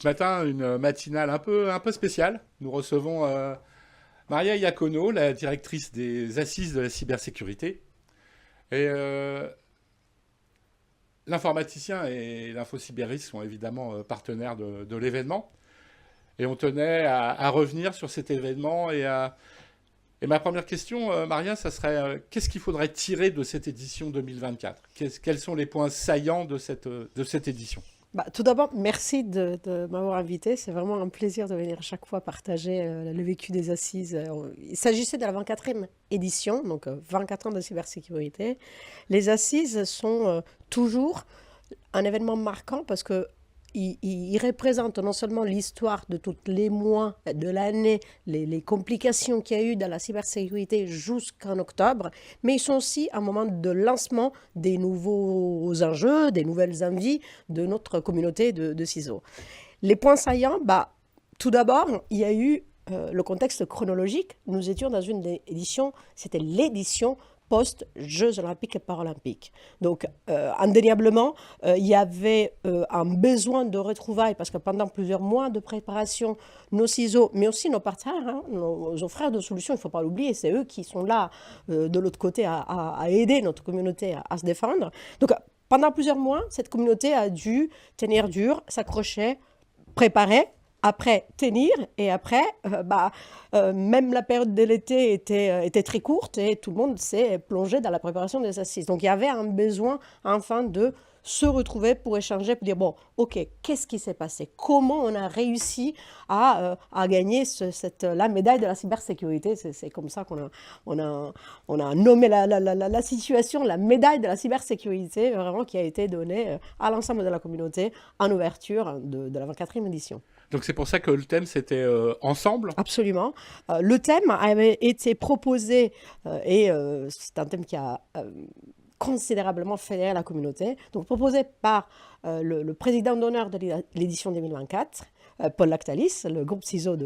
Ce matin, une matinale un peu spéciale. Nous recevons Maria Iacono, la directrice des Assises de la cybersécurité. Et l'informaticien et l'infocyberrisque sont évidemment partenaires de l'événement. Et on tenait à revenir sur cet événement. Et ma première question, Maria, ça serait qu'est-ce qu'il faudrait tirer de cette édition 2024? Quels sont les points saillants de cette édition? Bah, tout d'abord, merci de m'avoir invité. C'est vraiment un plaisir de venir chaque fois partager le vécu des assises. Il s'agissait de la 24e édition, donc 24 ans de cybersécurité. Les assises sont toujours un événement marquant parce que il représente non seulement l'histoire de tous les mois de l'année, les complications qu'il y a eu dans la cybersécurité jusqu'en octobre, mais ils sont aussi un moment de lancement des nouveaux enjeux, des nouvelles envies de notre communauté de CISO. Les points saillants, bah, tout d'abord, il y a eu le contexte chronologique. Nous étions dans une édition, c'était l'édition post-Jeux olympiques et paralympiques. Donc, indéniablement, il y avait un besoin de retrouvailles parce que pendant plusieurs mois de préparation, nos CISO, mais aussi nos partenaires, hein, nos frères de solutions, il ne faut pas l'oublier, c'est eux qui sont là de l'autre côté à aider notre communauté à se défendre. Donc, pendant plusieurs mois, cette communauté a dû tenir dur, s'accrocher, préparer, après tenir et après, même la période de l'été était très courte et tout le monde s'est plongé dans la préparation des assises. Donc il y avait un besoin enfin de se retrouver pour échanger, pour dire bon, ok, qu'est-ce qui s'est passé? Comment on a réussi à gagner la médaille de la cybersécurité? C'est comme ça qu'on a nommé la situation, la médaille de la cybersécurité, vraiment qui a été donnée à l'ensemble de la communauté en ouverture de la 24e édition. Donc c'est pour ça que le thème c'était ensemble. Absolument. Le thème avait été proposé et c'est un thème qui a considérablement fédéré la communauté. Donc proposé par le président d'honneur de l'édition 2024, Paul Lactalis, le groupe CISO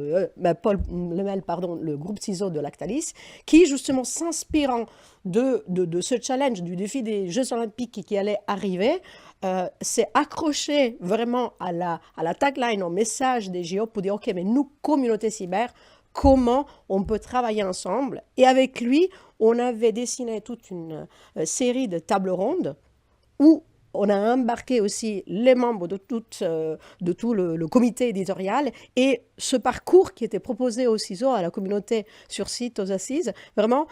Paul Lemel, pardon, le groupe CISO de Lactalis, qui justement s'inspirant de ce challenge, du défi des Jeux Olympiques qui allait arriver, s'est accroché vraiment à la tagline, au message des JO pour dire, OK, mais nous, communauté cyber, comment on peut travailler ensemble. Et avec lui, on avait dessiné toute une série de tables rondes où on a embarqué aussi les membres de tout le comité éditorial et ce parcours qui était proposé aux CISO, à la communauté sur site, aux assises, vraiment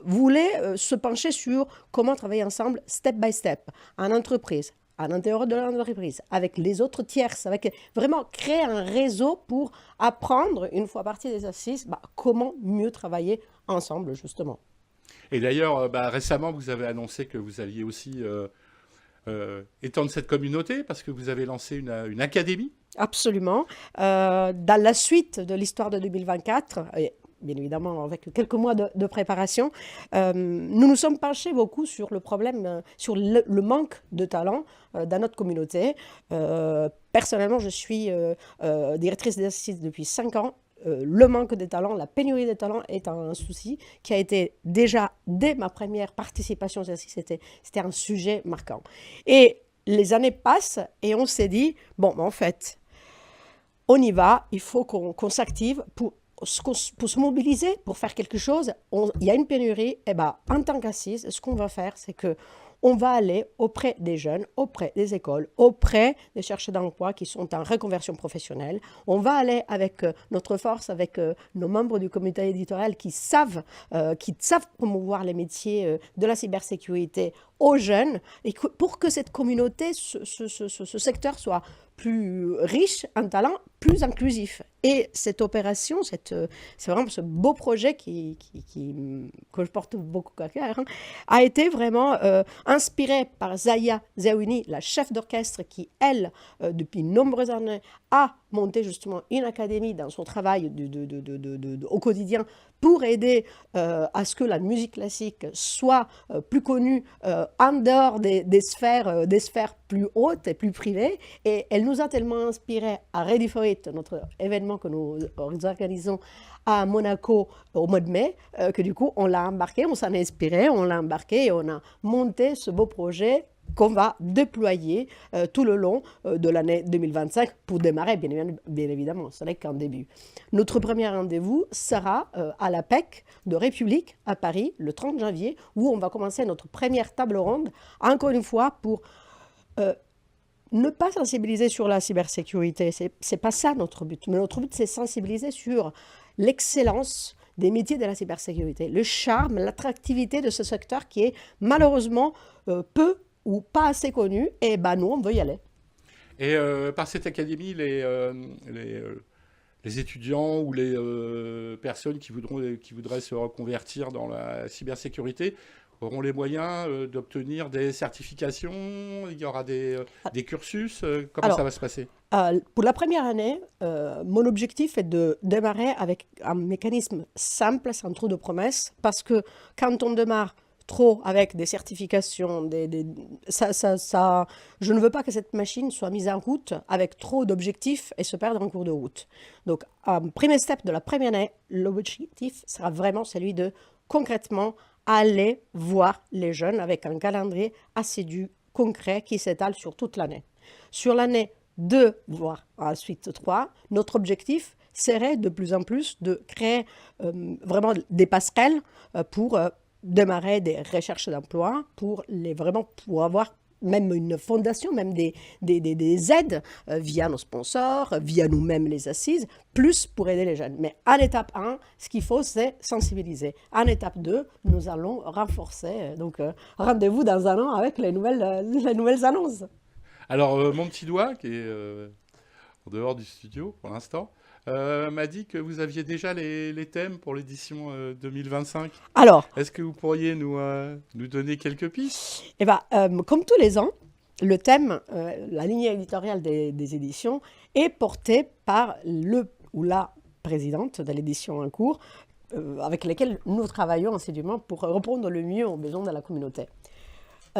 voulait se pencher sur comment travailler ensemble, step by step, en entreprise, à l'intérieur de l'entreprise, avec les autres tierces, avec vraiment créer un réseau pour apprendre, une fois partie des assises, comment mieux travailler ensemble, justement. Et d'ailleurs, récemment, vous avez annoncé que vous alliez aussi étendre cette communauté parce que vous avez lancé une académie. Absolument. Dans la suite de l'histoire de 2024, et bien évidemment avec quelques mois de préparation, nous nous sommes penchés beaucoup sur le problème, sur le manque de talent dans notre communauté. Personnellement, je suis directrice des assises depuis 5 ans. Le manque de talent, la pénurie de talent est un souci qui a été déjà, dès ma première participation aux assises, c'était un sujet marquant. Et les années passent et on s'est dit, bon, en fait, on y va, il faut qu'on s'active pour se mobiliser, pour faire quelque chose. Il y a une pénurie, et en tant qu'assise, ce qu'on va faire, c'est que on va aller auprès des jeunes, auprès des écoles, auprès des chercheurs d'emploi qui sont en reconversion professionnelle. On va aller avec notre force, avec nos membres du comité éditorial qui savent promouvoir les métiers de la cybersécurité aux jeunes, et pour que cette communauté, ce secteur soit plus riche en talent, plus inclusif. Et cette opération, c'est vraiment ce beau projet que je porte beaucoup à cœur, hein, a été vraiment inspiré par Zaya Zeouni, la chef d'orchestre qui, elle, depuis de nombreuses années, a monté justement une académie dans son travail au quotidien pour aider à ce que la musique classique soit plus connue en dehors des sphères plus hautes et plus privées. Et elle nous a tellement inspiré à Ready for It, notre événement que nous organisons à Monaco au mois de mai, que du coup on l'a embarqué, on s'en est inspiré, on l'a embarqué et on a monté ce beau projet qu'on va déployer tout le long de l'année 2025 pour démarrer, bien évidemment, ce n'est qu'un début. Notre premier rendez-vous sera à la PEC de République à Paris le 30 janvier, où on va commencer notre première table ronde, encore une fois, pour ne pas sensibiliser sur la cybersécurité. C'est pas ça notre but. Mais notre but, c'est sensibiliser sur l'excellence des métiers de la cybersécurité, le charme, l'attractivité de ce secteur qui est malheureusement peu ou pas assez connu, et ben nous, on veut y aller. Et par cette académie, les étudiants ou les personnes qui voudraient se reconvertir dans la cybersécurité auront les moyens d'obtenir des certifications, il y aura des cursus, comment Alors, ça va se passer? Pour la première année, mon objectif est de démarrer avec un mécanisme simple, sans trop de promesses, parce que quand on démarre trop avec des certifications, je ne veux pas que cette machine soit mise en route avec trop d'objectifs et se perdre en cours de route. Donc, un premier step de la première année, l'objectif sera vraiment celui de concrètement aller voir les jeunes avec un calendrier assidu, concret, qui s'étale sur toute l'année. Sur l'année 2, voire ensuite 3, notre objectif serait de plus en plus de créer vraiment des passerelles pour démarrer des recherches d'emploi, pour avoir même une fondation, même des aides via nos sponsors, via nous-mêmes les assises, plus pour aider les jeunes. Mais en étape 1, ce qu'il faut, c'est sensibiliser. En étape 2, nous allons renforcer. Donc, rendez-vous dans un an avec les nouvelles annonces. Alors, mon petit doigt, qui est en dehors du studio pour l'instant, m'a dit que vous aviez déjà les thèmes pour l'édition 2025. Alors, est-ce que vous pourriez nous donner quelques pistes? eh ben, comme tous les ans, le thème, la ligne éditoriale des éditions est portée par le ou la présidente de l'édition en cours, avec laquelle nous travaillons assidûment pour répondre le mieux aux besoins de la communauté.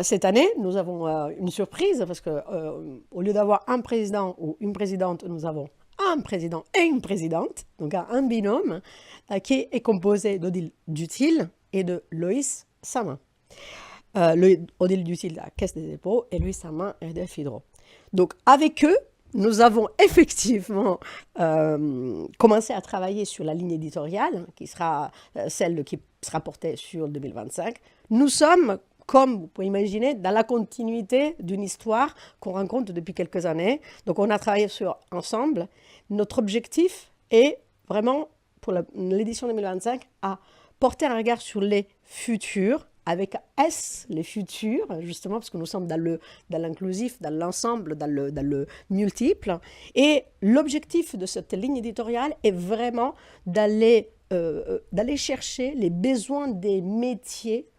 Cette année, nous avons une surprise parce que au lieu d'avoir un président ou une présidente, nous avons un président et une présidente, donc un binôme qui est composé d'Odile Dutil et de Loïs Samin. Odile Dutil de la Caisse des dépôts et Loïs Samin et de Fidro. Donc avec eux, nous avons effectivement commencé à travailler sur la ligne éditoriale, qui sera celle qui sera portée sur 2025. Nous sommes, comme vous pouvez imaginer, dans la continuité d'une histoire qu'on rencontre depuis quelques années. Donc on a travaillé ensemble. Notre objectif est vraiment, pour l'édition 2025, à porter un regard sur les futurs, avec S, les futurs, justement, parce que nous sommes dans l'inclusif, dans l'ensemble, dans le multiple. Et l'objectif de cette ligne éditoriale est vraiment d'aller chercher les besoins des métiers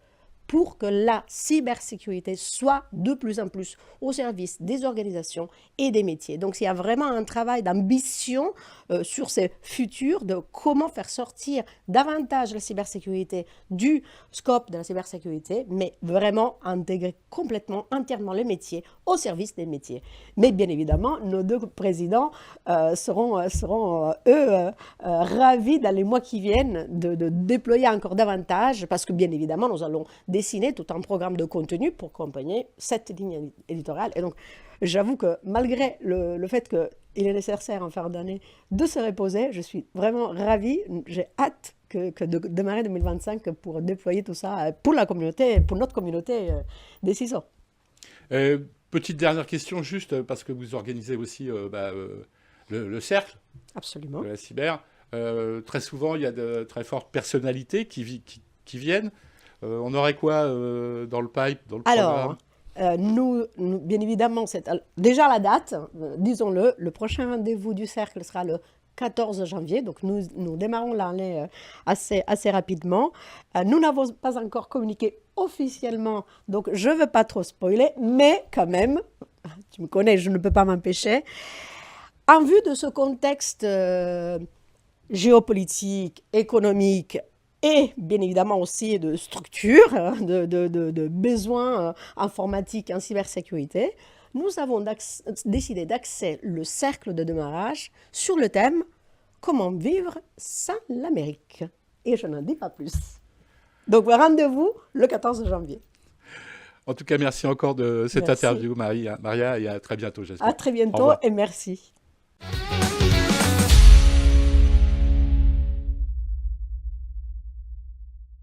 pour que la cybersécurité soit de plus en plus au service des organisations et des métiers. Donc, il y a vraiment un travail d'ambition sur ces futurs, de comment faire sortir davantage la cybersécurité du scope de la cybersécurité, mais vraiment intégrer complètement, entièrement les métiers au service des métiers. Mais bien évidemment, nos deux présidents seront eux, ravis dans les mois qui viennent de déployer encore davantage, parce que bien évidemment, nous allons dessiner tout un programme de contenu pour accompagner cette ligne éditoriale. Et donc, j'avoue que malgré le fait qu'il est nécessaire en fin d'année de se reposer, je suis vraiment ravie. J'ai hâte que de démarrer 2025 pour déployer tout ça pour la communauté, pour notre communauté des CISO. Petite dernière question, juste parce que vous organisez aussi le cercle. Absolument. De la cyber. Très souvent, il y a de très fortes personnalités qui viennent. On aurait quoi dans le pipe, dans le programme? Nous, bien évidemment, déjà la date, disons-le, le prochain rendez-vous du cercle sera le 14 janvier, donc nous démarrons l'année assez rapidement. Nous n'avons pas encore communiqué officiellement, donc je ne veux pas trop spoiler, mais quand même, tu me connais, je ne peux pas m'empêcher. En vue de ce contexte géopolitique, économique, et bien évidemment aussi de structure, de besoins informatiques en cybersécurité, nous avons décidé d'axer le cercle de démarrage sur le thème « Comment vivre sans l'Amérique ». Et je n'en dis pas plus. Donc rendez-vous le 14 janvier. En tout cas, merci encore de cette Merci. interview, Maria, et à très bientôt, À j'espère. très Au bientôt revoir. et merci.